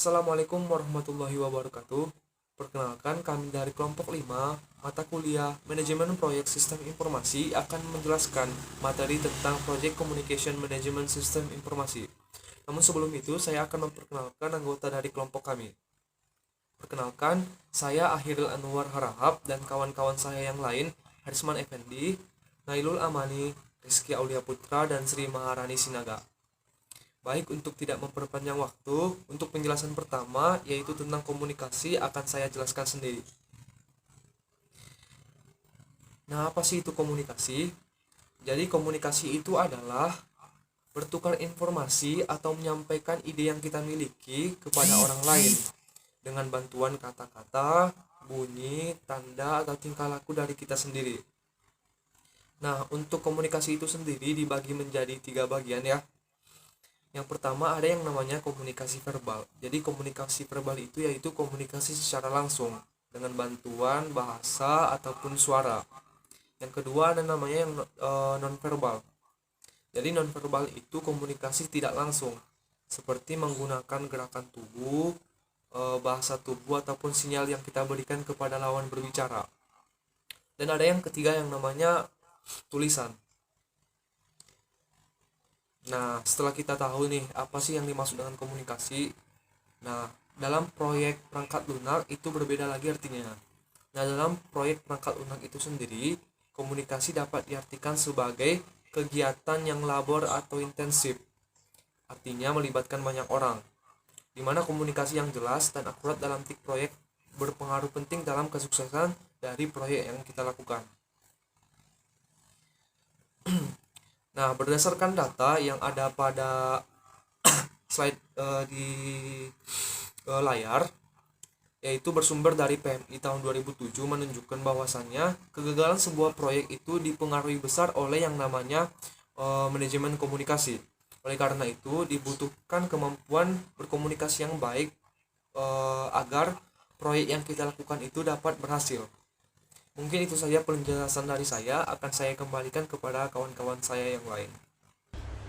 Assalamualaikum warahmatullahi wabarakatuh. Perkenalkan, kami dari kelompok 5 mata kuliah Manajemen Proyek Sistem Informasi akan menjelaskan materi tentang Project Communication Management System Informasi. Namun sebelum itu, saya akan memperkenalkan anggota dari kelompok kami. Perkenalkan, saya Ahiril Anwar Harahap dan kawan-kawan saya yang lain, Harisman Effendi, Nailul Amani, Rizky Aulia Putra, dan Sri Maharani Sinaga. Baik, untuk tidak memperpanjang waktu, untuk penjelasan pertama yaitu tentang komunikasi akan saya jelaskan sendiri. Nah, apa sih itu komunikasi? Jadi komunikasi itu adalah bertukar informasi atau menyampaikan ide yang kita miliki kepada orang lain dengan bantuan kata-kata, bunyi, tanda, atau tingkah laku dari kita sendiri. Nah, untuk komunikasi itu sendiri dibagi menjadi 3 bagian ya. Yang pertama ada yang namanya komunikasi verbal. Jadi komunikasi verbal itu yaitu komunikasi secara langsung dengan bantuan bahasa ataupun suara. Yang kedua ada namanya yang nonverbal. Jadi nonverbal itu komunikasi tidak langsung, seperti menggunakan gerakan tubuh, bahasa tubuh ataupun sinyal yang kita berikan kepada lawan berbicara. Dan ada yang ketiga yang namanya tulisan. Nah, setelah kita tahu nih apa sih yang dimaksud dengan komunikasi. Nah, dalam proyek perangkat lunak itu berbeda lagi artinya. Nah, dalam proyek perangkat lunak itu sendiri, komunikasi dapat diartikan sebagai kegiatan yang labor atau intensif. Artinya melibatkan banyak orang. Di mana komunikasi yang jelas dan akurat dalam tik proyek berpengaruh penting dalam kesuksesan dari proyek yang kita lakukan. Nah, berdasarkan data yang ada pada slide di layar, yaitu bersumber dari PMI tahun 2007 menunjukkan bahwasannya kegagalan sebuah proyek itu dipengaruhi besar oleh yang namanya manajemen komunikasi. Oleh karena itu, dibutuhkan kemampuan berkomunikasi yang baik agar proyek yang kita lakukan itu dapat berhasil. Mungkin itu saja penjelasan dari saya, akan saya kembalikan kepada kawan-kawan saya yang lain.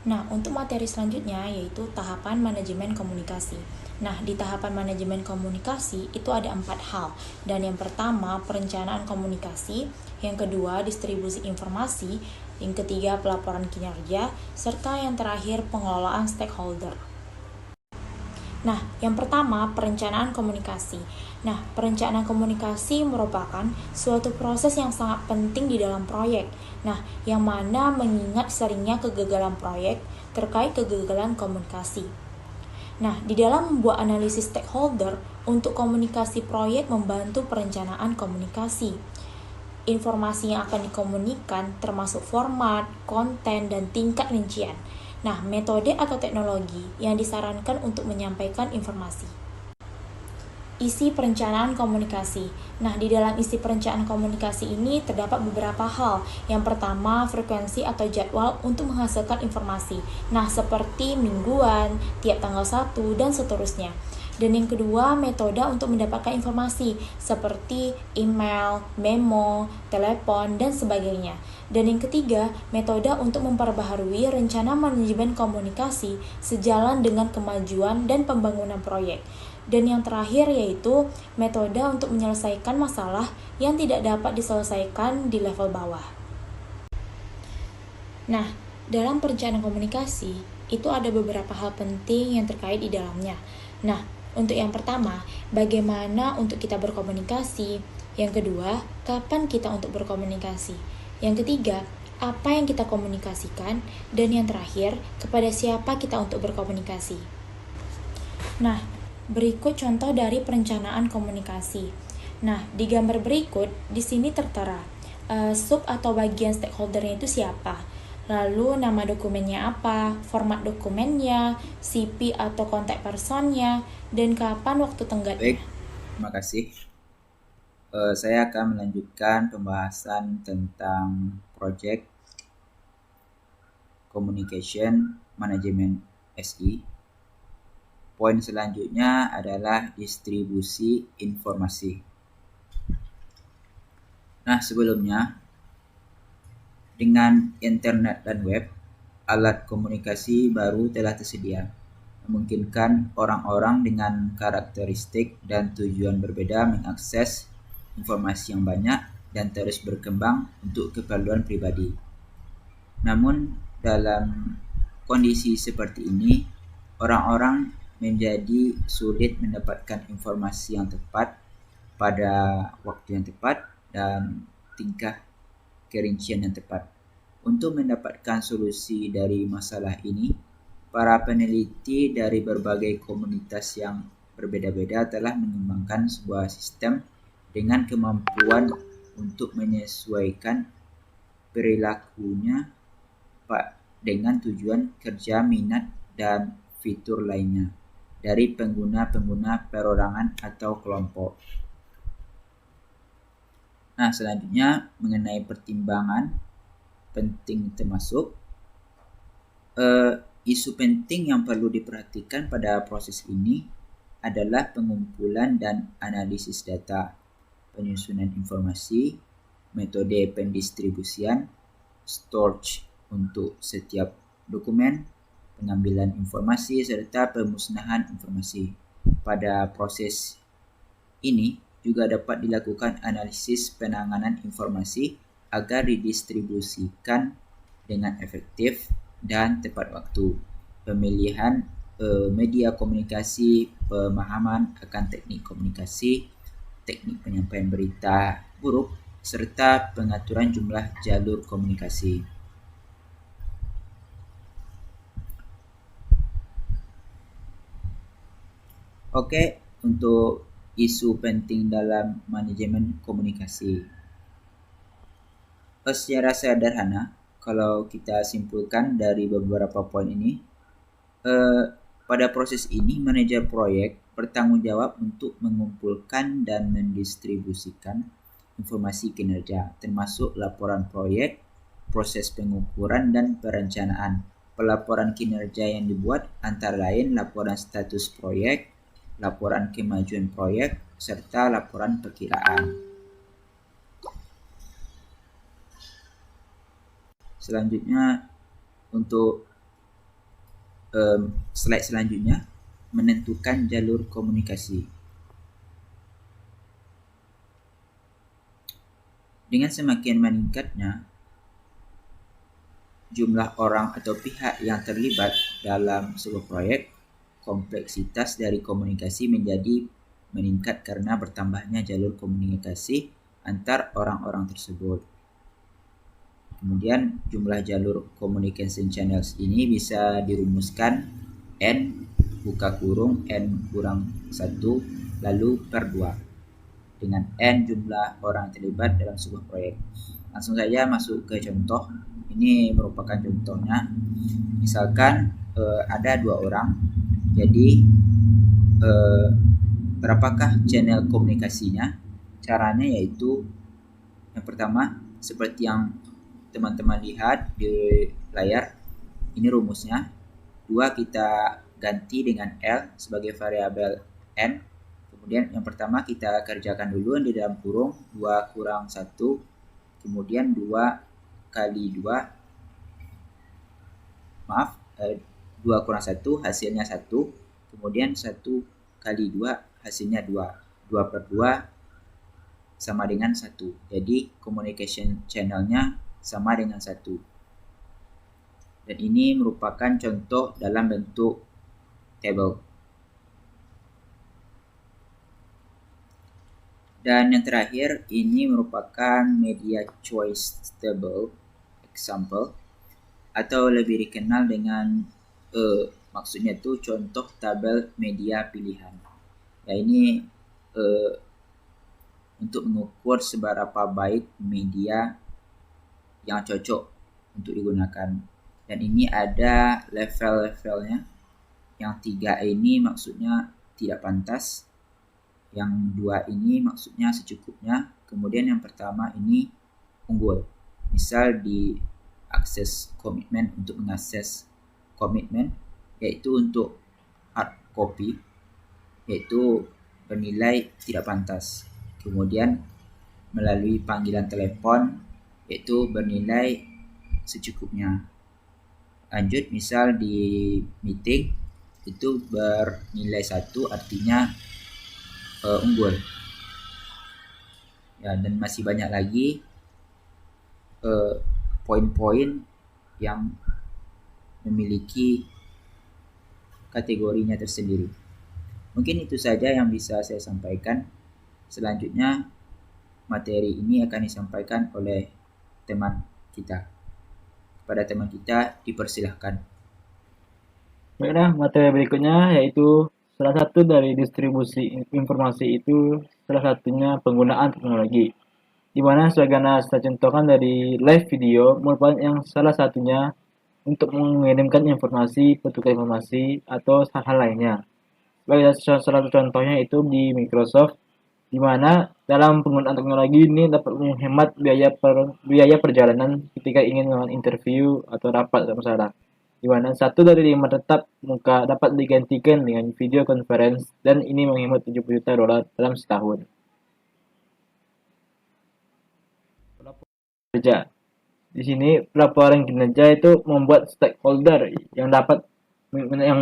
Nah, untuk materi selanjutnya yaitu tahapan manajemen komunikasi. Nah, di tahapan manajemen komunikasi itu ada 4 hal. Dan yang pertama, perencanaan komunikasi. Yang kedua, distribusi informasi. Yang ketiga, pelaporan kinerja. Serta yang terakhir, pengelolaan stakeholder. Nah, yang pertama, perencanaan komunikasi. Nah, perencanaan komunikasi merupakan suatu proses yang sangat penting di dalam proyek. Nah, yang mana mengingat seringnya kegagalan proyek terkait kegagalan komunikasi. Nah, di dalam membuat analisis stakeholder untuk komunikasi proyek membantu perencanaan komunikasi. Informasi yang akan dikomunikan termasuk format, konten, dan tingkat rincian. Nah, metode atau teknologi yang disarankan untuk menyampaikan informasi. Isi perencanaan komunikasi. Nah, di dalam isi perencanaan komunikasi ini terdapat beberapa hal. Yang pertama, frekuensi atau jadwal untuk menghasilkan informasi. Nah, seperti mingguan, tiap tanggal 1, dan seterusnya. Dan yang kedua, metode untuk mendapatkan informasi seperti email, memo, telepon, dan sebagainya. Dan yang ketiga, metode untuk memperbaharui rencana manajemen komunikasi sejalan dengan kemajuan dan pembangunan proyek. Dan yang terakhir yaitu metode untuk menyelesaikan masalah yang tidak dapat diselesaikan di level bawah. Nah, dalam perencanaan komunikasi, itu ada beberapa hal penting yang terkait di dalamnya. Nah, untuk yang pertama, bagaimana untuk kita berkomunikasi. Yang kedua, kapan kita untuk berkomunikasi. Yang ketiga, apa yang kita komunikasikan. Dan yang terakhir, kepada siapa kita untuk berkomunikasi. Nah, berikut contoh dari perencanaan komunikasi. Nah, di gambar berikut, di sini tertera sub atau bagian stakeholdernya itu siapa. Lalu nama dokumennya apa, format dokumennya, CP atau kontak personnya, dan kapan waktu tenggatnya. Baik, terima kasih. Saya akan melanjutkan pembahasan tentang Project Communication Management SI. Poin selanjutnya adalah distribusi informasi. Nah, sebelumnya, dengan internet dan web, alat komunikasi baru telah tersedia. memungkinkan orang-orang dengan karakteristik dan tujuan berbeda mengakses informasi yang banyak dan terus berkembang untuk keperluan pribadi. Namun, dalam kondisi seperti ini, orang-orang menjadi sulit mendapatkan informasi yang tepat pada waktu yang tepat dan tingkah kerincian yang tepat. Untuk mendapatkan solusi dari masalah ini, para peneliti dari berbagai komunitas yang berbeda-beda telah mengembangkan sebuah sistem dengan kemampuan untuk menyesuaikan perilakunya dengan tujuan kerja, minat, dan fitur lainnya dari pengguna-pengguna perorangan atau kelompok. Nah, selanjutnya mengenai pertimbangan penting termasuk isu penting yang perlu diperhatikan pada proses ini adalah pengumpulan dan analisis data, penyusunan informasi, metode pendistribusian, storage untuk setiap dokumen, pengambilan informasi, serta pemusnahan informasi. Pada proses ini juga dapat dilakukan analisis penanganan informasi agar didistribusikan dengan efektif dan tepat waktu. Pemilihan media komunikasi, pemahaman akan teknik komunikasi, teknik penyampaian berita buruk, serta pengaturan jumlah jalur komunikasi. Oke, untuk isu penting dalam manajemen komunikasi. Secara sederhana, kalau kita simpulkan dari beberapa poin ini, pada proses ini manajer proyek bertanggung jawab untuk mengumpulkan dan mendistribusikan informasi kinerja, termasuk laporan proyek, proses pengukuran dan perencanaan. Pelaporan kinerja yang dibuat antara lain laporan status proyek, laporan kemajuan proyek, serta laporan perkiraan. Selanjutnya, untuk slide selanjutnya, menentukan jalur komunikasi. Dengan semakin meningkatnya jumlah orang atau pihak yang terlibat dalam sebuah proyek, kompleksitas dari komunikasi menjadi meningkat karena bertambahnya jalur komunikasi antar orang-orang tersebut. Kemudian jumlah jalur communication channels ini bisa dirumuskan N buka kurung N kurang 1 lalu per 2 dengan N jumlah orang terlibat dalam sebuah proyek. Langsung saja masuk ke contoh. Ini merupakan contohnya. Misalkan ada 2 orang. Jadi berapakah channel komunikasinya? Caranya yaitu yang pertama seperti yang teman-teman lihat di layar, ini rumusnya. 2 kita ganti dengan L sebagai variabel N. Kemudian yang pertama kita kerjakan dulu di dalam kurung 2 kurang 1. Kemudian 2 kali 2. 2 kurang 1 hasilnya 1. Kemudian 1 kali 2 hasilnya 2. 2 per 2 sama dengan 1. Jadi communication channelnya sama dengan 1. Dan ini merupakan contoh dalam bentuk table. Dan yang terakhir, ini merupakan media choice table example, atau lebih dikenal dengan maksudnya itu contoh tabel media pilihan. Ya, ini untuk mengukur seberapa baik media yang cocok untuk digunakan. Dan ini ada level-levelnya. Yang 3 ini maksudnya tidak pantas. Yang 2 ini maksudnya secukupnya. Kemudian yang pertama ini unggul. Misal di akses komitmen, untuk mengakses komitmen, yaitu untuk hard copy, yaitu bernilai tidak pantas. Kemudian melalui panggilan telepon, yaitu bernilai secukupnya. Lanjut, misal di meeting itu bernilai 1, artinya unggul. Ya, dan masih banyak lagi poin-poin yang memiliki kategorinya tersendiri. Mungkin itu saja yang bisa saya sampaikan. Selanjutnya materi ini akan disampaikan oleh teman kita. Kepada teman kita dipersilahkan. Baiklah, materi berikutnya yaitu salah satu dari distribusi informasi itu salah satunya penggunaan teknologi. Di mana sebagaimana saya contohkan dari live video merupakan yang salah satunya untuk mengirimkan informasi, pertukaran informasi, atau hal-hal lainnya. Sebagai salah satu contohnya itu di Microsoft, di mana dalam penggunaan teknologi ini dapat menghemat biaya perjalanan ketika ingin melakukan interview atau rapat atau masalah. Di mana 1 dari 5 tetap muka dapat digantikan dengan video conference dan ini menghemat 70 juta dolar dalam setahun. Kerja. Di sini pelaporan kinerja itu membuat stakeholder yang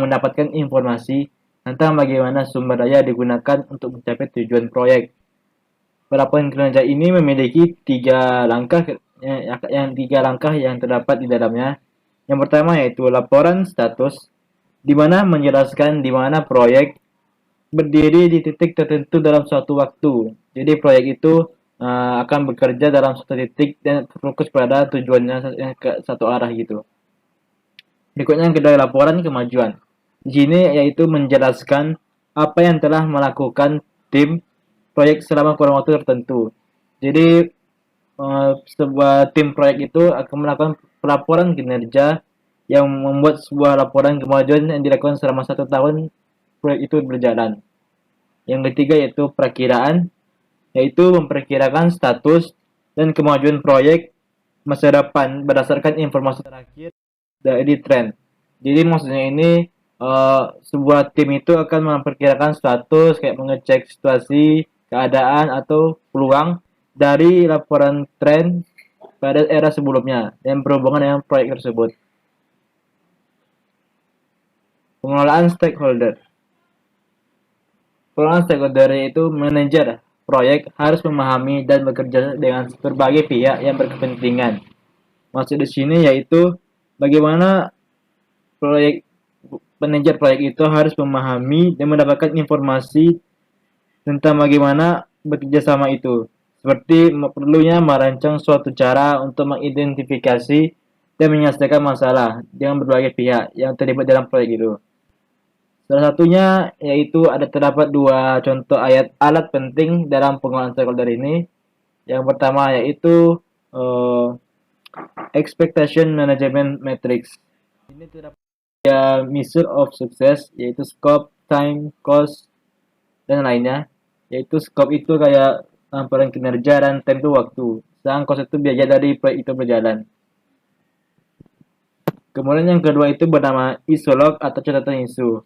mendapatkan informasi tentang bagaimana sumber daya digunakan untuk mencapai tujuan proyek. Pelaporan kinerja ini memiliki 3 langkah yang terdapat di dalamnya. Yang pertama yaitu laporan status, di mana menjelaskan di mana proyek berdiri di titik tertentu dalam suatu waktu. Jadi proyek itu akan bekerja dalam satu titik dan fokus pada tujuannya ke satu arah gitu. Berikutnya yang kedua laporan kemajuan. Di sini yaitu menjelaskan apa yang telah melakukan tim proyek selama kurang waktu tertentu. Jadi sebuah tim proyek itu akan melakukan pelaporan kinerja yang membuat sebuah laporan kemajuan yang dilakukan selama 1 tahun proyek itu berjalan. Yang ketiga yaitu perakiraan, yaitu memperkirakan status dan kemajuan proyek masa depan berdasarkan informasi terakhir dari tren. Jadi maksudnya ini sebuah tim itu akan memperkirakan status kayak mengecek situasi, keadaan atau peluang dari laporan tren pada era sebelumnya dan berhubungan dengan proyek tersebut. Pengelolaan stakeholder. Pengelolaan stakeholder itu manajer proyek harus memahami dan bekerja dengan berbagai pihak yang berkepentingan. Maksud di sini yaitu bagaimana manajer proyek itu harus memahami dan mendapatkan informasi tentang bagaimana bekerja sama itu. Seperti perlunya merancang suatu cara untuk mengidentifikasi dan menyelesaikan masalah dengan berbagai pihak yang terlibat dalam proyek itu. Salah satunya yaitu terdapat 2 contoh alat penting dalam pengelolaan stakeholder ini. Yang pertama yaitu Expectation Management Matrix. Ini terdapat 3 measure of success yaitu scope, time, cost, dan lainnya. Yaitu scope itu kayak laporan kinerja dan time itu waktu. Sedangkan cost itu biaya dari proyek itu berjalan. Kemudian yang kedua itu bernama isu log atau catatan isu.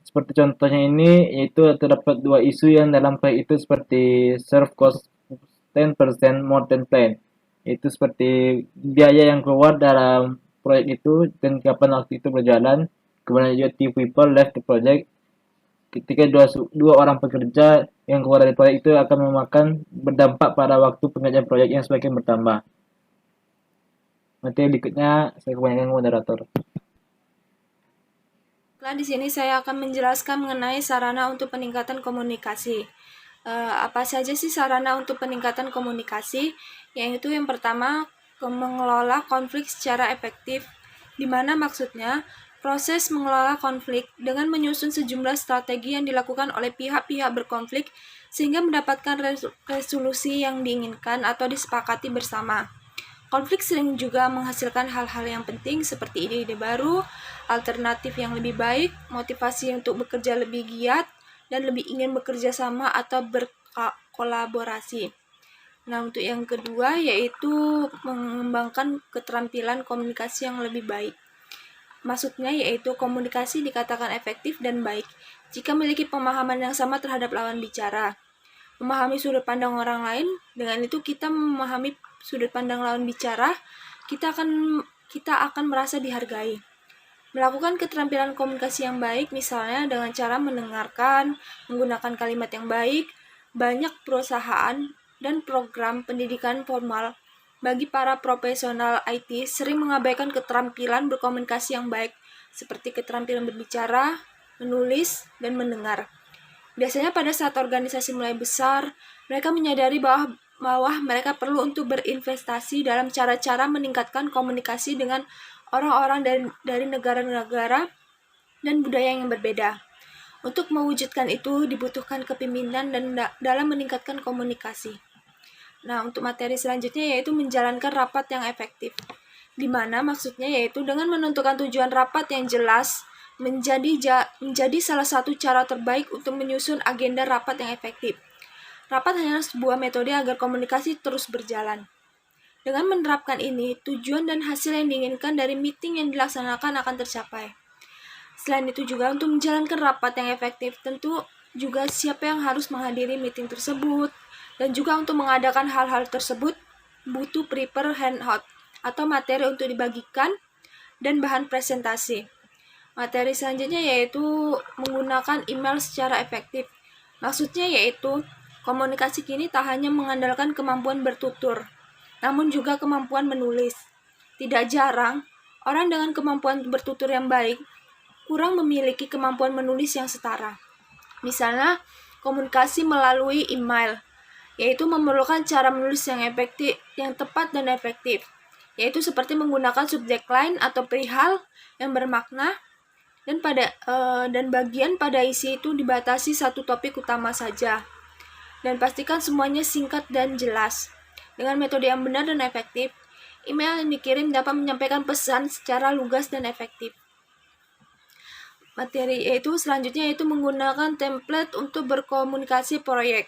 Seperti contohnya ini yaitu terdapat 2 isu yang dalam proyek itu seperti serve cost 10% more than plan. Itu seperti biaya yang keluar dalam proyek itu dan kapan waktu itu berjalan. Kemudian juga two people left the project. Ketika dua orang pekerja yang keluar dari proyek itu akan berdampak pada waktu pengerjaan proyek yang semakin bertambah. Nanti berikutnya saya kebanyakan moderator. Di sini saya akan menjelaskan mengenai sarana untuk peningkatan komunikasi. Apa saja sih sarana untuk peningkatan komunikasi? Yaitu yang pertama, mengelola konflik secara efektif, di mana maksudnya proses mengelola konflik dengan menyusun sejumlah strategi yang dilakukan oleh pihak-pihak berkonflik sehingga mendapatkan resolusi yang diinginkan atau disepakati bersama. Konflik sering juga menghasilkan hal-hal yang penting seperti ide-ide baru, alternatif yang lebih baik, motivasi untuk bekerja lebih giat, dan lebih ingin bekerja sama atau berkolaborasi. Nah, untuk yang kedua yaitu mengembangkan keterampilan komunikasi yang lebih baik. Maksudnya yaitu komunikasi dikatakan efektif dan baik jika memiliki pemahaman yang sama terhadap lawan bicara. Memahami sudut pandang orang lain, dengan itu kita memahami sudut pandang lawan bicara, kita akan merasa dihargai. Melakukan keterampilan komunikasi yang baik misalnya dengan cara mendengarkan, menggunakan kalimat yang baik. Banyak perusahaan dan program pendidikan formal bagi para profesional IT sering mengabaikan keterampilan berkomunikasi yang baik seperti keterampilan berbicara, menulis, dan mendengar. Biasanya pada saat organisasi mulai besar, mereka menyadari bahwa mereka perlu untuk berinvestasi dalam cara-cara meningkatkan komunikasi dengan orang-orang dari negara-negara dan budaya yang berbeda. Untuk mewujudkan itu dibutuhkan kepemimpinan dan dalam meningkatkan komunikasi. Nah, untuk materi selanjutnya yaitu menjalankan rapat yang efektif. Di mana maksudnya yaitu dengan menentukan tujuan rapat yang jelas menjadi salah satu cara terbaik untuk menyusun agenda rapat yang efektif. Rapat hanyalah sebuah metode agar komunikasi terus berjalan. Dengan menerapkan ini, tujuan dan hasil yang diinginkan dari meeting yang dilaksanakan akan tercapai. Selain itu juga untuk menjalankan rapat yang efektif, tentu juga siapa yang harus menghadiri meeting tersebut, dan juga untuk mengadakan hal-hal tersebut butuh prepare handout atau materi untuk dibagikan dan bahan presentasi. Materi selanjutnya yaitu menggunakan email secara efektif. Maksudnya yaitu komunikasi kini tak hanya mengandalkan kemampuan bertutur, namun juga kemampuan menulis. Tidak jarang, orang dengan kemampuan bertutur yang baik kurang memiliki kemampuan menulis yang setara. Misalnya, komunikasi melalui email, yaitu memerlukan cara menulis yang efektif, yang tepat dan efektif, yaitu seperti menggunakan subjek line atau perihal yang bermakna, dan bagian pada isi itu dibatasi satu topik utama saja. Dan pastikan semuanya singkat dan jelas. Dengan metode yang benar dan efektif, email yang dikirim dapat menyampaikan pesan secara lugas dan efektif. Materi selanjutnya yaitu menggunakan template untuk berkomunikasi proyek.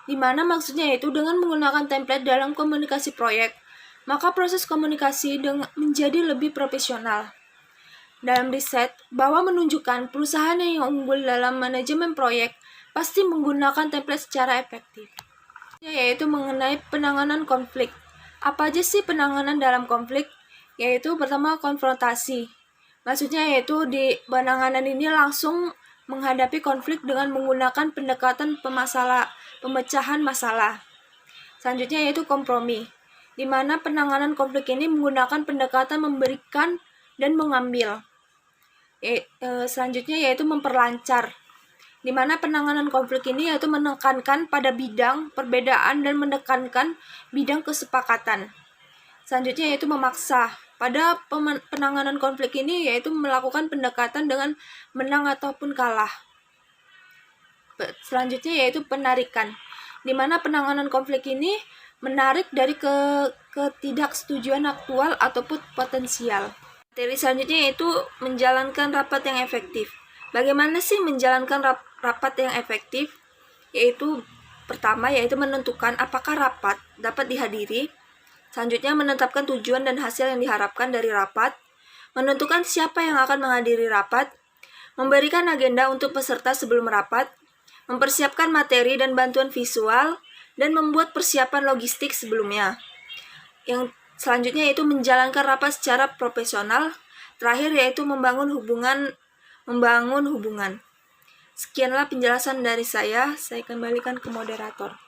Di mana maksudnya yaitu dengan menggunakan template dalam komunikasi proyek, maka proses komunikasi menjadi lebih profesional. Dalam riset, bahwa menunjukkan perusahaan yang unggul dalam manajemen proyek pasti menggunakan template secara efektif. Yaitu mengenai penanganan konflik. Apa aja sih penanganan dalam konflik? Yaitu pertama konfrontasi. Maksudnya yaitu di penanganan ini langsung menghadapi konflik dengan menggunakan pendekatan pemecahan masalah. Selanjutnya yaitu kompromi, di mana penanganan konflik ini menggunakan pendekatan memberikan dan mengambil. Selanjutnya yaitu memperlancar, di mana penanganan konflik ini yaitu menekankan pada bidang perbedaan dan menekankan bidang kesepakatan. Selanjutnya yaitu memaksa. Pada penanganan konflik ini yaitu melakukan pendekatan dengan menang ataupun kalah. Selanjutnya yaitu penarikan, di mana penanganan konflik ini menarik dari ketidaksetujuan aktual ataupun potensial. Materi selanjutnya yaitu menjalankan rapat yang efektif. Bagaimana sih menjalankan rapat yang efektif? Yaitu pertama yaitu menentukan apakah rapat dapat dihadiri. Selanjutnya menetapkan tujuan dan hasil yang diharapkan dari rapat. Menentukan siapa yang akan menghadiri rapat. Memberikan agenda untuk peserta sebelum rapat. Mempersiapkan materi dan bantuan visual. Dan membuat persiapan logistik sebelumnya. Yang selanjutnya yaitu menjalankan rapat secara profesional. Terakhir yaitu membangun hubungan. Sekianlah penjelasan dari saya kembalikan ke moderator.